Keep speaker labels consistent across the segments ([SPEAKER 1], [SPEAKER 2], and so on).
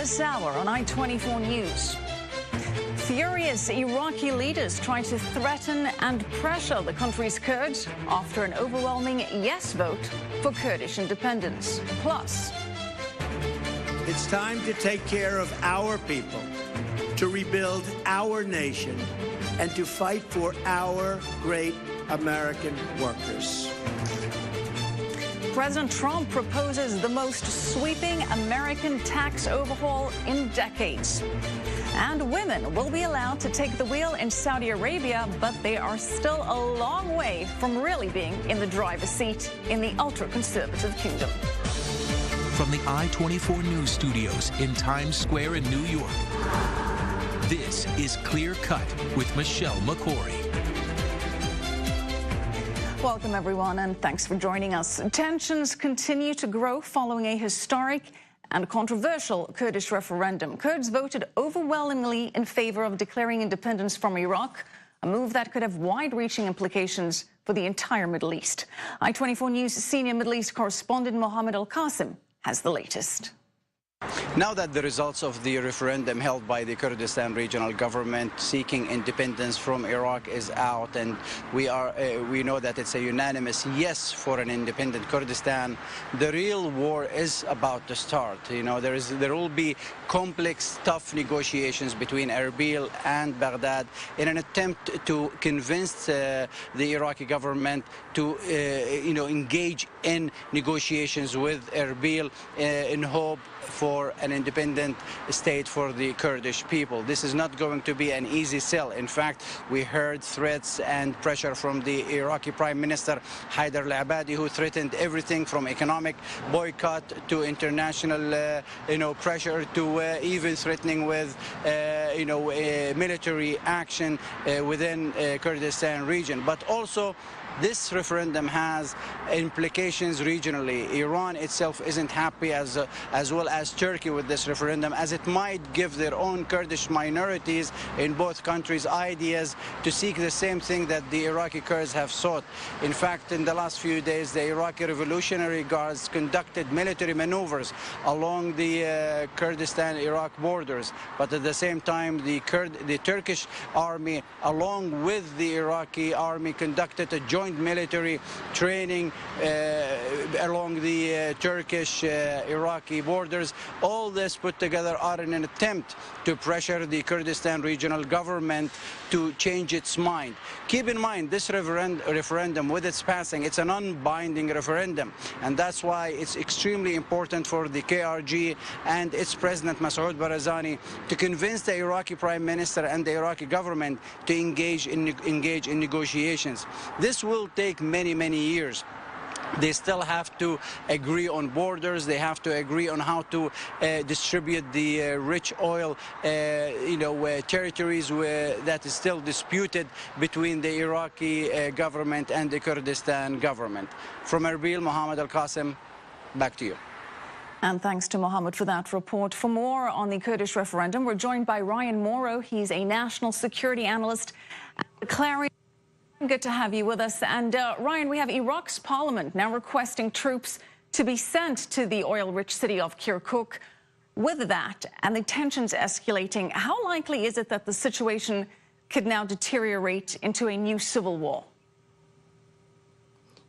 [SPEAKER 1] this hour on I-24 News. Furious Iraqi leaders try to threaten and pressure the country's Kurds after an overwhelming yes vote for Kurdish independence. Plus,
[SPEAKER 2] it's time to take care of our people, to rebuild our nation, and to fight for our great American workers.
[SPEAKER 1] President Trump proposes the most sweeping American tax overhaul in decades. And women will be allowed to take the wheel in Saudi Arabia, but they are still a long way from really being in the driver's seat in the ultra-conservative kingdom.
[SPEAKER 3] From the I-24 News studios in Times Square in New York, this is Clear Cut with Michelle McCory.
[SPEAKER 1] Welcome, everyone, and thanks for joining us. Tensions continue to grow following a historic and controversial Kurdish referendum. Kurds voted overwhelmingly in favor of declaring independence from Iraq, a move that could have wide-reaching implications for the entire Middle East. I-24 News senior Middle East correspondent Mohammed Al-Qasim has the latest.
[SPEAKER 4] Now that the results of the referendum held by the Kurdistan Regional Government seeking independence from Iraq is out, and we know that it's a unanimous yes for an independent Kurdistan, the real war is about to start. You know, there will be complex, tough negotiations between Erbil and Baghdad in an attempt to convince the Iraqi government to engage in negotiations with Erbil in hope for an independent state for the Kurdish people. This is not going to be an easy sell. In fact, we heard threats and pressure from the Iraqi Prime Minister Haider al-Abadi, who threatened everything from economic boycott to international pressure to even threatening with military action within Kurdistan region. But also, this referendum has implications regionally. Iran itself isn't happy, as well as Turkey, with this referendum, as it might give their own Kurdish minorities in both countries ideas to seek the same thing that the Iraqi Kurds have sought. In fact, in the last few days, the Iraqi Revolutionary Guards conducted military maneuvers along the Kurdistan-Iraq borders. But at the same time, the Turkish army, along with the Iraqi army, conducted a joint military training along the Turkish-Iraqi borders. All this put together are in an attempt to pressure the Kurdistan Regional Government to change its mind. Keep in mind, this referendum, with its passing, it's a non-binding referendum, and that's why it's extremely important for the KRG and its president Masoud Barzani to convince the Iraqi Prime Minister and the Iraqi government to engage in negotiations. This will take many, many years. They still have to agree on borders. They have to agree on how to distribute the rich oil, territories that is still disputed between the Iraqi government and the Kurdistan government. From Erbil, Mohammed Al-Qasim, back to you.
[SPEAKER 1] And thanks to Mohammed for that report. For more on the Kurdish referendum, we're joined by Ryan Morrow. He's a national security analyst at Clarion. Good to have you with us. And Ryan, we have Iraq's parliament now requesting troops to be sent to the oil-rich city of Kirkuk. With that and the tensions escalating, how likely is it that the situation could now deteriorate into a new civil war?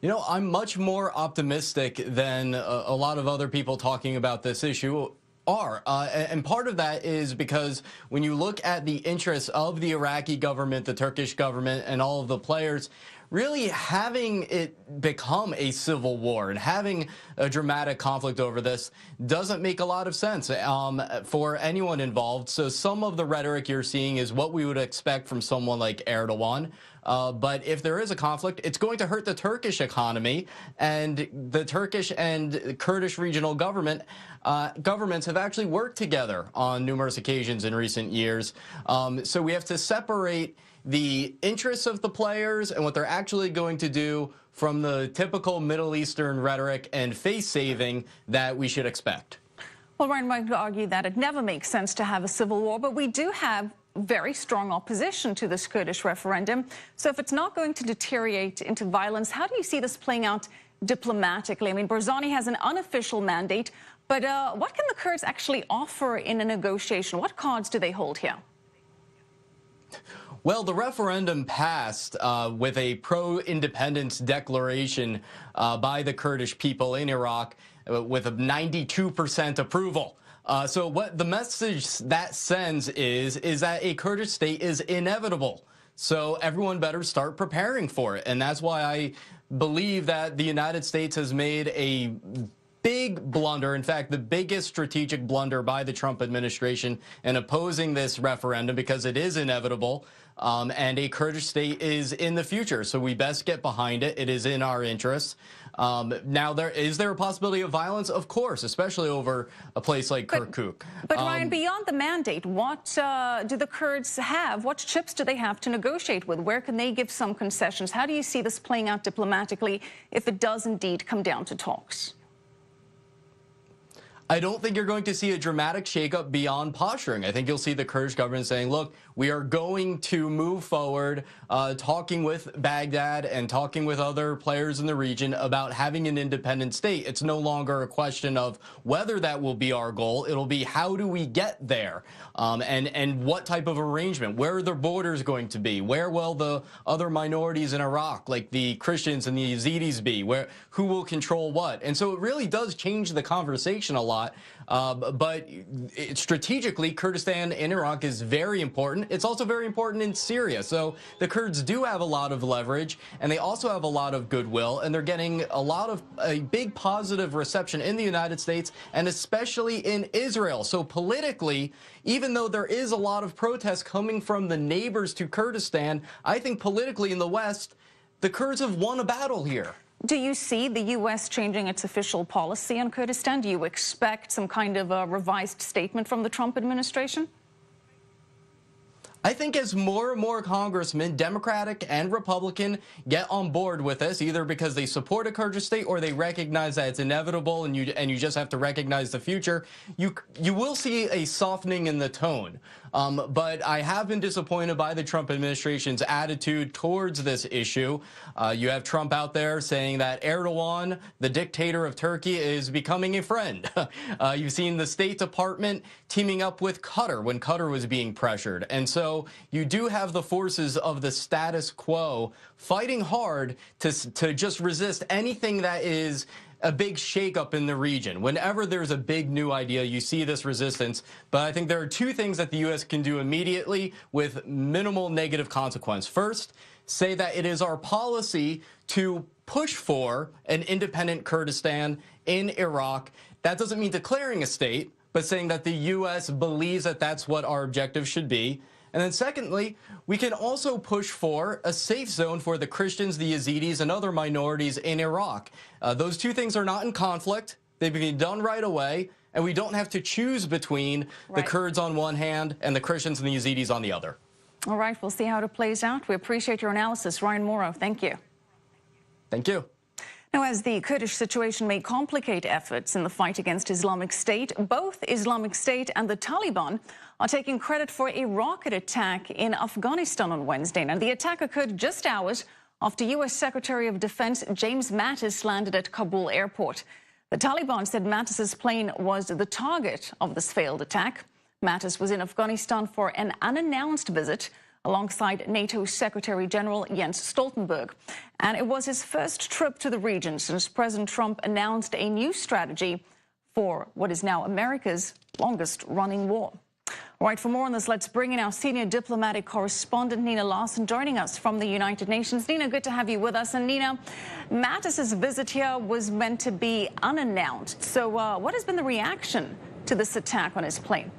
[SPEAKER 5] You know, I'm much more optimistic than a lot of other people talking about this issue are. And part of that is because when you look at the interests of the Iraqi government, the Turkish government, and all of the players, really having it become a civil war and having a dramatic conflict over this doesn't make a lot of sense for anyone involved. So some of the rhetoric you're seeing is what we would expect from someone like Erdogan. But if there is a conflict, it's going to hurt the Turkish economy, and the Turkish and Kurdish regional governments have actually worked together on numerous occasions in recent years. So we have to separate the interests of the players and what they're actually going to do from the typical Middle Eastern rhetoric and face-saving that we should expect.
[SPEAKER 1] Well, Ryan might argue that it never makes sense to have a civil war, but we do have very strong opposition to this Kurdish referendum. So if it's not going to deteriorate into violence, how do you see this playing out diplomatically? I mean, Barzani has an unofficial mandate, But what can the Kurds actually offer in a negotiation? What cards do they hold here?
[SPEAKER 5] Well, the referendum passed with a pro-independence declaration by the Kurdish people in Iraq with a 92% approval. So what the message that sends is that a Kurdish state is inevitable. So everyone better start preparing for it. And that's why I believe that the United States has made a big blunder, in fact, the biggest strategic blunder by the Trump administration in opposing this referendum, because it is inevitable, and a Kurdish state is in the future. So we best get behind it. It is in our interests. Now, is there a possibility of violence? Of course, especially over a place like Kirkuk.
[SPEAKER 1] But Ryan, beyond the mandate, what do the Kurds have? What chips do they have to negotiate with? Where can they give some concessions? How do you see this playing out diplomatically if it does indeed come down to talks?
[SPEAKER 5] I don't think you're going to see a dramatic shakeup beyond posturing. I think you'll see the Kurdish government saying, look, we are going to move forward, talking with Baghdad and talking with other players in the region about having an independent state. It's no longer a question of whether that will be our goal. It'll be how do we get there, and what type of arrangement? Where are the borders going to be? Where will the other minorities in Iraq, like the Christians and the Yazidis, be? Who will control what? And so it really does change the conversation a lot. But strategically, Kurdistan in Iraq is very important. It's also very important in Syria. So the Kurds do have a lot of leverage, and they also have a lot of goodwill, and they're getting a big positive reception in the United States and especially in Israel. So politically, even though there is a lot of protest coming from the neighbors to Kurdistan, I think politically in the West, the Kurds have won a battle here.
[SPEAKER 1] Do you see the U.S. changing its official policy on Kurdistan? Do you expect some kind of a revised statement from the Trump administration?
[SPEAKER 5] I think as more and more congressmen, Democratic and Republican, get on board with this, either because they support a Kurdish state or they recognize that it's inevitable and you just have to recognize the future, you will see a softening in the tone. But I have been disappointed by the Trump administration's attitude towards this issue. You have Trump out there saying that Erdogan, the dictator of Turkey, is becoming a friend. You've seen the State Department teaming up with Qatar when Qatar was being pressured. And so you do have the forces of the status quo fighting hard to just resist anything that is a big shakeup in the region. Whenever there's a big new idea, you see this resistance. But I think there are two things that the U.S. can do immediately with minimal negative consequence. First, say that it is our policy to push for an independent Kurdistan in Iraq. That doesn't mean declaring a state, but saying that the U.S. believes that that's what our objective should be. And then secondly, we can also push for a safe zone for the Christians, the Yazidis, and other minorities in Iraq. Those two things are not in conflict. They've been done right away, and we don't have to choose between the Kurds on one hand and the Christians and the Yazidis on the other.
[SPEAKER 1] All right, we'll see how it plays out. We appreciate your analysis. Ryan Mauro, thank you.
[SPEAKER 5] Thank you.
[SPEAKER 1] Now, as the Kurdish situation may complicate efforts in the fight against Islamic State, both Islamic State and the Taliban are taking credit for a rocket attack in Afghanistan on Wednesday. And the attack occurred just hours after U.S. Secretary of Defense James Mattis landed at Kabul airport. The Taliban said Mattis's plane was the target of this failed attack. Mattis was in Afghanistan for an unannounced visit alongside NATO Secretary General Jens Stoltenberg. And it was his first trip to the region since President Trump announced a new strategy for what is now America's longest-running war. All right, for more on this, let's bring in our senior diplomatic correspondent, Nina Larson, joining us from the United Nations. Nina, good to have you with us. And Nina, Mattis's visit here was meant to be unannounced. So what has been the reaction to this attack on his plane?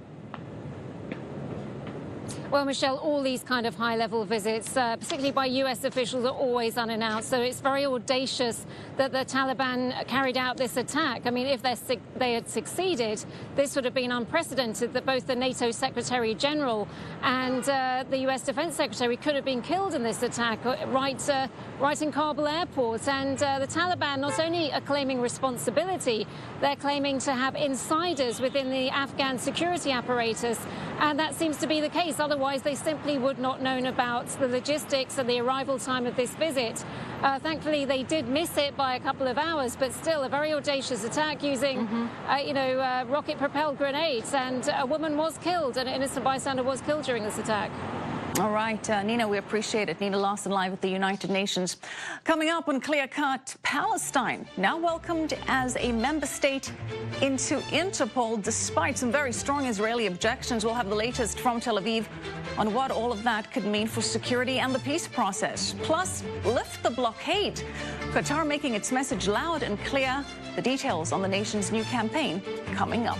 [SPEAKER 6] Well, Michelle, all these kind of high-level visits, particularly by U.S. officials, are always unannounced. So it's very audacious that the Taliban carried out this attack. I mean, if they had succeeded, this would have been unprecedented, that both the NATO Secretary General and the U.S. Defense Secretary could have been killed in this attack right in Kabul airport. And the Taliban not only are claiming responsibility, they're claiming to have insiders within the Afghan security apparatus And that seems to be the case. Otherwise, they simply would not known about the logistics and the arrival time of this visit. Thankfully, they did miss it by a couple of hours, but still a very audacious attack using, rocket-propelled grenades. And a woman was killed, an innocent bystander was killed during this attack.
[SPEAKER 1] All right, Nina, we appreciate it. Nina Lawson live at the United Nations. Coming up on Clear Cut, Palestine now welcomed as a member state into Interpol despite some very strong Israeli objections. We'll have the latest from Tel Aviv on what all of that could mean for security and the peace process. Plus, lift the blockade. Qatar making its message loud and clear. The details on the nation's new campaign coming up.